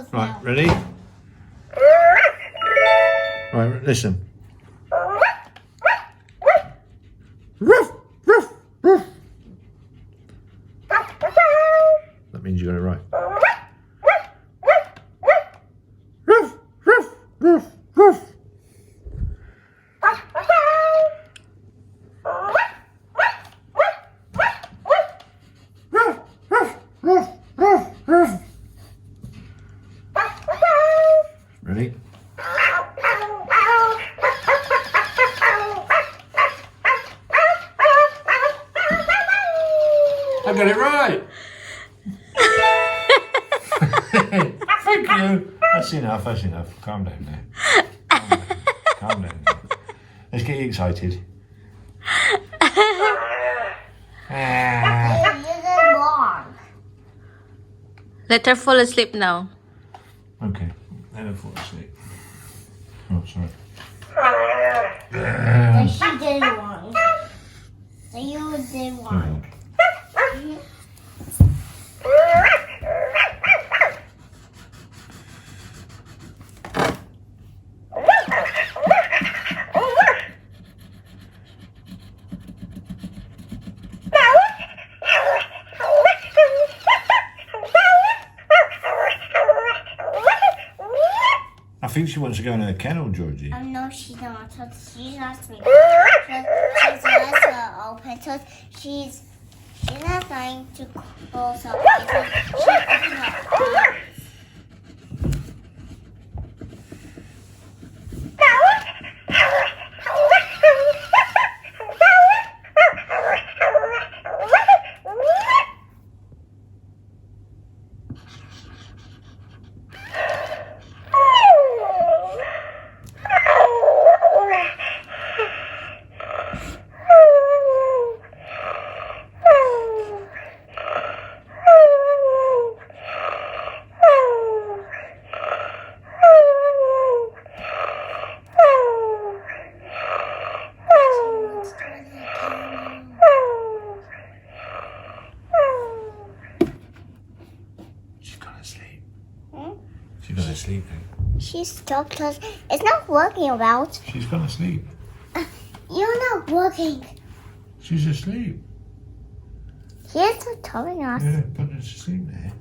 close Right, now. ready? Right, listen. Ruff, ruff, ruff. That means you got it right. Ruff, ruff, ruff, ruff. Ruff, ruff, ruff, ruff, ruff. Ready? I got it right. Thank you. That's enough. That's enough. Calm down now. Calm down now. Let's get you excited. You did it wrong. Let her fall asleep now. Okay. Let her fall asleep. Oh, sorry. But she did it wrong. So you did wrong. I think she wants to go in her kennel, Georgie. No, she's not. She's not sleeping. She's eyes open. So she's not going to close her eyes. She's opening her eyes. She's gonna sleep. She's gonna sleep now. She's stopped because it's not working about. She's gonna sleep. You're not working. She's asleep. Here's the telling us. Yeah, put her to sleep there.